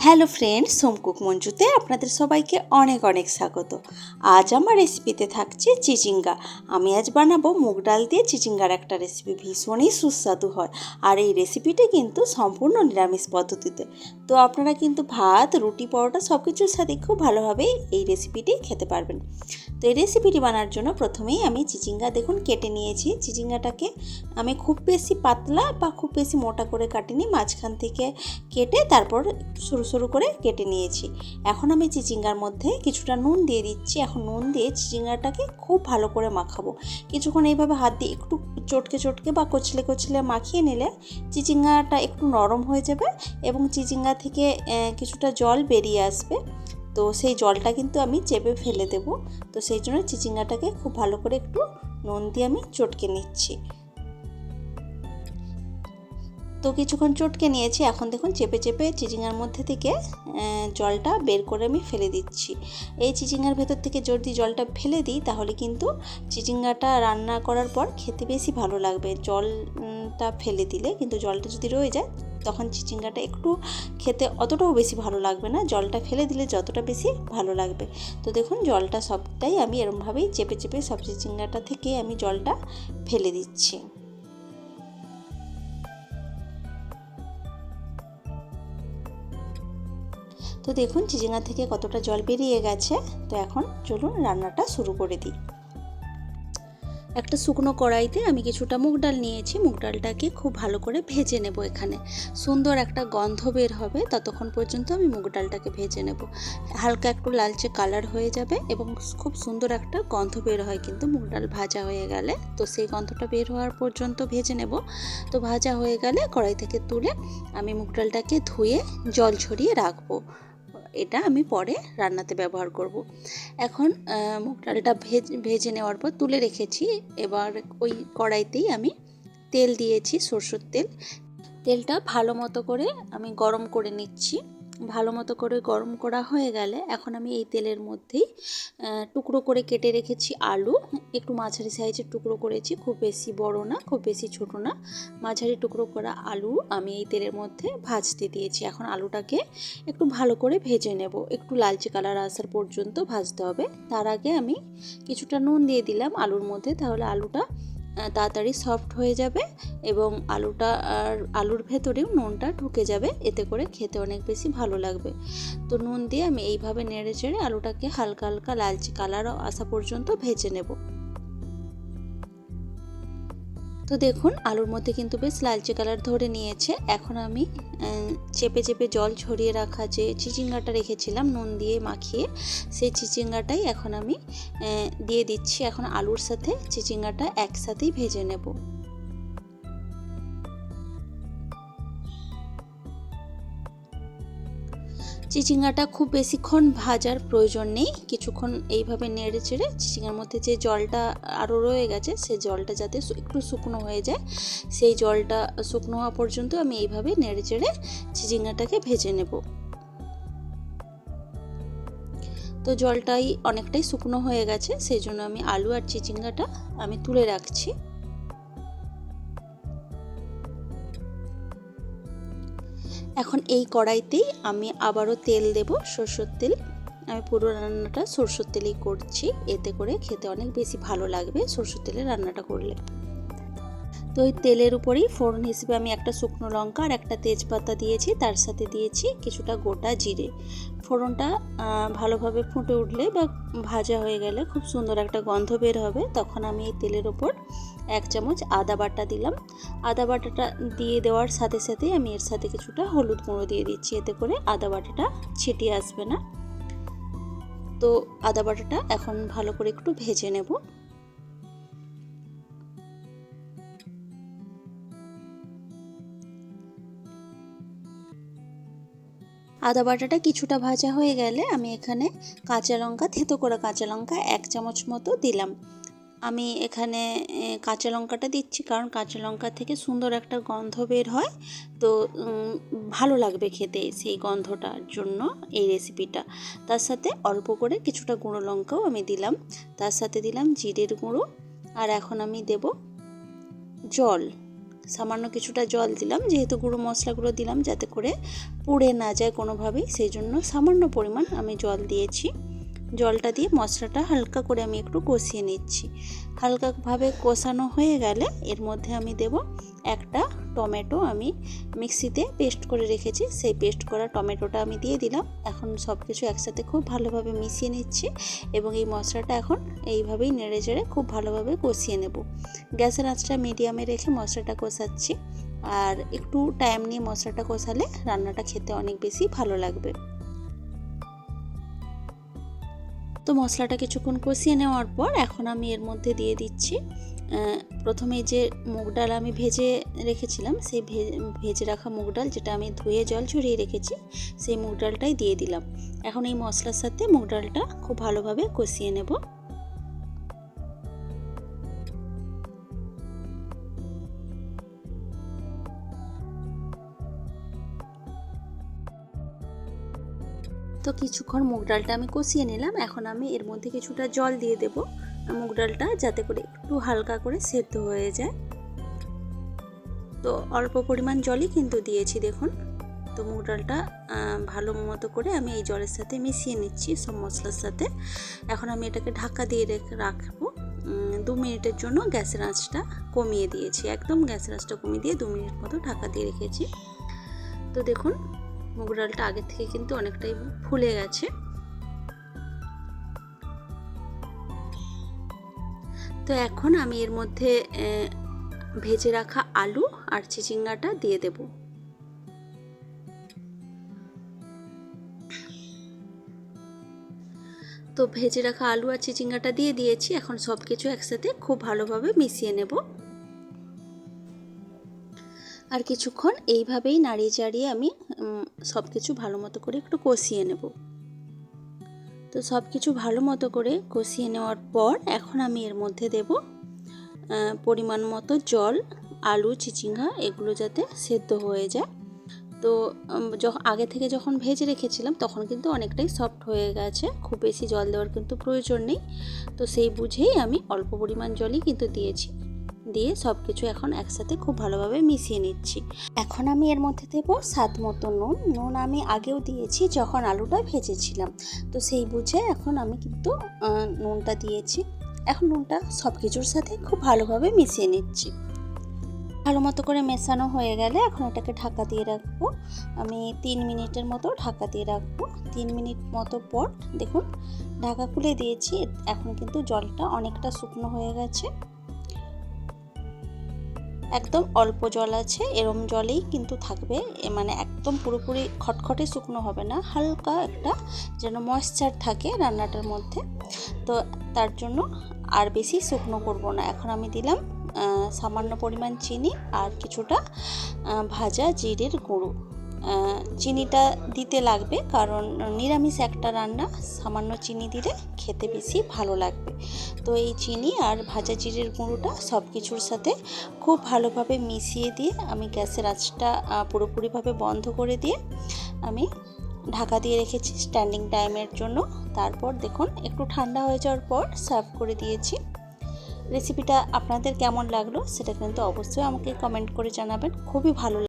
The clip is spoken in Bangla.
হ্যালো ফ্রেন্ডস, হোম কুক মঞ্জুতে আপনাদের সবাইকে অনেক অনেক স্বাগত। আজ আমার রেসিপিতে থাকছে চিচিঙ্গা। আমি আজ বানাবো মুগ ডাল দিয়ে চিচিঙ্গার একটা রেসিপি, ভীষণই সুস্বাদু হয়। আর এই রেসিপিটি কিন্তু সম্পূর্ণ নিরামিষ পদ্ধতিতে, তো আপনারা কিন্তু ভাত, রুটি, পরোটা সব কিছুর সাথে খুব ভালোভাবে এই রেসিপিটি খেতে পারবেন। তো এই রেসিপিটি বানার জন্য প্রথমেই আমি চিচিঙ্গা দেখুন কেটে নিয়েছি। চিচিঙ্গাটাকে আমি খুব বেশি পাতলা বা খুব বেশি মোটা করে কাটিনি, মাঝখান থেকে কেটে তারপর সরু সরু করে কেটে নিয়েছি। এখন আমি চিচিঙ্গার মধ্যে কিছুটা নুন দিয়ে দিচ্ছি। এখন নুন দিয়ে চিচিঙ্গাটাকে খুব ভালো করে মাখাবো। কিছুক্ষণ এইভাবে হাত দিয়ে একটু চটকে চটকে বা কচলে কচলে মাখিয়ে নিলে চিচিঙ্গাটা একটু নরম হয়ে যাবে এবং চিচিঙ্গা থেকে কিছুটা জল বেরিয়ে আসবে। তো সেই জলটা কিন্তু আমি চেপে ফেলে দেব। তো সেই জন্য চিচিঙ্গাটাকে খুব ভালো করে একটু নুন দিয়ে আমি চটকে নিচ্ছি। তো কিছুক্ষণ চটকে নিয়েছি। এখন দেখুন চেপে চেপে চিচিঙ্গার মধ্যে থেকে জলটা বের করে আমি ফেলে দিচ্ছি। এই চিচিঙ্গার ভেতর থেকে যদি জলটা ফেলে দিই তাহলে কিন্তু চিচিঙ্গাটা রান্না করার পর খেতে বেশি ভালো লাগবে। জলটা ফেলে দিলে কিন্তু জলটা যদি রয়ে যায় তখন চিচিঙ্গাটা একটু খেতে অতটাও বেশি ভালো লাগবে না, জলটা ফেলে দিলে যতটা বেশি ভালো লাগবে। তো দেখুন জলটা সবটাই আমি এরমভাবেই চেপে চেপে সব চিচিঙ্গাটা থেকে আমি জলটা ফেলে দিচ্ছি। তো দেখুন চিচিঙ্গা থেকে কতটা জল বেরিয়ে গেছে। তো এখন চলুন রান্নাটা শুরু করে দিই। একটা শুকনো কড়াইতে আমি কিছুটা মুগ ডাল নিয়েছি। মুগ ডালটাকে খুব ভালো করে ভেজে নেব। এখানে সুন্দর একটা গন্ধ বের হবে, ততক্ষণ পর্যন্ত আমি মুগ ডালটাকে ভেজে নেব। হালকা একটু লালচে কালার হয়ে যাবে এবং খুব সুন্দর একটা গন্ধ বের হয় কিন্তু মুগ ডাল ভাজা হয়ে গেলে। তো সেই গন্ধটা বের হওয়ার পর্যন্ত ভেজে নেব। তো ভাজা হয়ে গেলে কড়াই থেকে তুলে আমি মুগ ডালটাকে ধুয়ে জল ঝরিয়ে রাখবো। এটা আমি পরে রান্নাতে ব্যবহার করব। এখন মুগ ডালটা ভেজে নেওয়ার পর তুলে রেখেছি। এবার ওই কড়াইতেই আমি তেল দিয়েছি, সরষের তেল। তেলটা ভালো মতো করে আমি গরম করে নিচ্ছি। ভালো মতো করে গরম করা হয়ে গেলে এখন আমি এই তেলের মধ্যেই টুকরো করে কেটে রেখেছি আলু। একটু মাঝারি সাইজের টুকরো করেছি, খুব বেশি বড় না, খুব বেশি ছোট না, মাঝারি টুকরো করা আলু আমি এই তেলের মধ্যে ভাজতে দিয়েছি। এখন আলুটাকে একটু ভালো করে ভেজে নেব, একটু লালচে কালার আসার পর্যন্ত ভাজতে হবে। তার আগে আমি কিছুটা নুন দিয়ে দিলাম আলুর মধ্যে, তাহলে আলুটা তাড়াতাড়ি সফট হয়ে যাবে এবং আলুর ভেতরেও নুনটা ঢুকে যাবে, এতে করে খেতে অনেক বেশি ভালো লাগবে। তো নুন দিয়ে আমি এইভাবে নেড়ে চেড়ে আলুটাকে হালকা হালকা লালচে কালার আসা পর্যন্ত ভেজে নেব। তো দেখুন আলুর মধ্যে কিন্তু বেশ লালচে কালার ধরে নিয়েছে। এখন আমি চেপে চেপে জল ঝরিয়ে রাখা যে চিচিঙ্গাটা রেখেছিলাম নুন দিয়ে মাখিয়ে, সেই চিচিঙ্গাটাই এখন আমি দিয়ে দিচ্ছি। এখন আলুর সাথে চিচিঙ্গাটা একসাথেই ভেজে নেব। চিচিঙ্গাটা খুব বেশিক্ষণ ভাজার প্রয়োজন নেই, কিছুক্ষণ এইভাবে নেড়ে চেড়ে চিচিঙ্গার মধ্যে যে জলটা আরও রয়ে গেছে সেই জলটা যাতে একটু শুকনো হয়ে যায়, সেই জলটা শুকনো হওয়া পর্যন্ত আমি এইভাবে নেড়ে চেড়ে চিচিঙ্গাটাকে ভেজে নেব। তো জলটাই অনেকটাই শুকনো হয়ে গেছে, সেই জন্য আমি আলু আর চিচিঙ্গাটা আমি তুলে রাখছি। এখন এই কড়াইতেই আমি আবারও তেল দেব, সরষের তেল। আমি পুরো রান্নাটা সরষের তেলেই করছি, এতে করে খেতে অনেক বেশি ভালো লাগবে সরষের তেলে রান্নাটা করলে। তো ওই তেলের উপরেই ফোড়ন হিসেবে আমি একটা শুকনো লঙ্কা আর একটা তেজপাতা দিয়েছি, তার সাথে দিয়েছি কিছুটা গোটা জিরে। ফোড়নটা ভালোভাবে ফুটে উঠলে বা ভাজা হয়ে গেলে খুব সুন্দর একটা গন্ধ বের হবে, তখন আমি এই তেলের ওপর 1 চামচ আদা বাটা দিলাম। আদা বাটাটা দিয়ে দেওয়ার সাথে সাথেই আমি এর সাথে কিছুটা হলুদ গুঁড়ো দিয়ে দিচ্ছি, এতে করে আদা বাটাটা ছিটিয়ে আসবে না। তো আদা বাটাটা এখন ভালো করে একটু ভেজে নেব। আদা বাটাটা কিছুটা ভাজা হয়ে গেলে আমি এখানে কাঁচা লঙ্কা, থেঁতো করা কাঁচা লঙ্কা 1 চামচ মতো দিলাম। আমি এখানে কাঁচা লঙ্কাটা দিচ্ছি কারণ কাঁচা লঙ্কা থেকে সুন্দর একটা গন্ধ বের হয়। তো ভালো লাগবে খেতে সেই গন্ধটার জন্য এই রেসিপিটা। তার সাথে অল্প করে কিছুটা গুঁড়ো লঙ্কাও আমি দিলাম, তার সাথে দিলাম জিরের গুঁড়ো। আর এখন আমি দেব জল। সামান্য কিছুটা জল দিলাম, যেহেতু গুঁড়ো মশলাগুলো দিলাম যাতে করে পুড়ে না যায় কোনোভাবেই, সেই জন্য সামান্য পরিমাণ আমি জল দিয়েছি। জলটা দিয়ে মশলাটা হালকা করে আমি একটু কষিয়ে নিচ্ছি। হালকাভাবে কষানো হয়ে গেলে এর মধ্যে আমি দেব একটা টমেটো, আমি মিক্সিতে পেস্ট করে রেখেছি, সেই পেস্ট করা টমেটোটা আমি দিয়ে দিলাম। এখন সব কিছু একসাথে খুব ভালোভাবে মিশিয়ে নিচ্ছি এবং এই মশলাটা এখন এইভাবেই নেড়ে চেড়ে খুব ভালোভাবে কষিয়ে নেব। গ্যাসের আঁচটা মিডিয়ামে রেখে মশলাটা কষাচ্ছি, আর একটু টাইম নিয়ে মশলাটা কষালে রান্নাটা খেতে অনেক বেশি ভালো লাগবে। তো মশলাটা কিছুক্ষণ কষিয়ে নেওয়ার পর এখন আমি এর মধ্যে দিয়ে দিচ্ছি প্রথমে যে মুগ ডাল আমি ভেজে রেখেছিলাম, সেই ভেজে রাখা মুগ ডাল, যেটা আমি ধুয়ে জল ঝরিয়ে রেখেছি, সেই মুগ ডালটাই দিয়ে দিলাম। এখন এই মশলার সাথে মুগ ডালটা খুব ভালোভাবে কষিয়ে নেব। তো কিছুক্ষণ মুগ ডালটা আমি কষিয়ে নিলাম। এখন আমি এর মধ্যে কিছুটা জল দিয়ে দেব মুগ ডালটা যাতে করে একটু হালকা করে সেদ্ধ হয়ে যায়। তো অল্প পরিমাণ জলই কিন্তু দিয়েছি দেখুন। তো মুগ ডালটা ভালো মতো করে আমি এই জলের সাথে মিশিয়ে নিচ্ছি সব মশলার সাথে। এখন আমি এটাকে ঢাকা দিয়ে রাখবো 2 মিনিটের জন্য। গ্যাসের আঁচটা কমিয়ে দিয়েছি, একদম গ্যাসের আঁচটা কমিয়ে দিয়ে 2 মিনিট মতো ঢাকা দিয়ে রেখেছি। তো দেখুন মুগ ডালটা আগের থেকে কিন্তু অনেকটাই ফুলে গেছে। তো এখন আমি এর মধ্যে ভেজে রাখা আলু আর চিচিঙ্গাটা দিয়ে দেব। তো ভেজে রাখা আলু আর চিচিঙ্গাটা দিয়ে দিয়েছি। এখন সব কিছু একসাথে খুব ভালোভাবে মিশিয়ে নেব, আর কিছুক্ষণ এইভাবেই নাড়িয়ে চাড়িয়ে আমি সব কিছু ভালো মতো করে একটু কষিয়ে নেব। তো সব কিছু ভালো মতো করে কষিয়ে নেওয়ার পর এখন আমি এর মধ্যে দেব পরিমাণ মতো জল। আলু চিচিঙ্গা এগুলো যাতে সেদ্ধ হয়ে যায়। তো আগে থেকে যখন ভেজে রেখেছিলাম তখন কিন্তু অনেকটাই সফট হয়ে গেছে, খুব বেশি জল দেওয়ার কিন্তু প্রয়োজন নেই। তো সেই বুঝেই আমি অল্প পরিমাণ জলই কিন্তু দিয়েছি, দিয়ে সব কিছু এখন একসাথে খুব ভালোভাবে মিশিয়ে নিচ্ছি। এখন আমি এর মধ্যে দেবো স্বাদ মতো নুন। নুন আমি আগেও দিয়েছি যখন আলুটা ভেজেছিলাম, তো সেই বুঝে এখন আমি কিন্তু নুনটা দিয়েছি। এখন নুনটা সব কিছুর সাথে খুব ভালোভাবে মিশিয়ে নিচ্ছি। ভালো মতো করে মেশানো হয়ে গেলে এখন এটাকে ঢাকা দিয়ে রাখবো। আমি 3 মিনিটের মতো ঢাকা দিয়ে রাখবো। 3 মিনিট মতো পর দেখুন ঢাকা খুলে দিয়েছি। এখন কিন্তু জলটা অনেকটা শুকনো হয়ে গেছে, একদম অল্প জল আছে, এরম জলেই কিন্তু থাকবে, মানে একদম পুরোপুরি খটখটে শুকনো হবে না, হালকা একটা যেন ময়েশ্চার থাকে রান্নাটার মধ্যে। তো তার জন্য আর বেশি শুকনো করব না। এখন আমি দিলাম সামান্য পরিমাণ চিনি আর কিছুটা ভাজা জিরের গুঁড়ো। চিনিটা দিতে লাগবে কারণ নিরামিষ একটা রান্না, সামান্য চিনি দিলে খেতে বেশি ভালো লাগবে। তো এই চিনি আর ভাজা জিরের গুঁড়োটা সব কিছুর সাথে খুব ভালোভাবে মিশিয়ে দিয়ে আমি গ্যাসের আঁচটা পুরোপুরিভাবে বন্ধ করে দিয়ে আমি ঢাকা দিয়ে রেখেছি স্ট্যান্ডিং টাইমের জন্য। তারপর দেখুন একটু ঠান্ডা হয়ে যাওয়ার পর সার্ভ করে দিয়েছি। রেসিপিটা আপনাদের কেমন লাগলো সেটা কিন্তু অবশ্যই আমাকে কমেন্ট করে জানাবেন। খুবই ভালো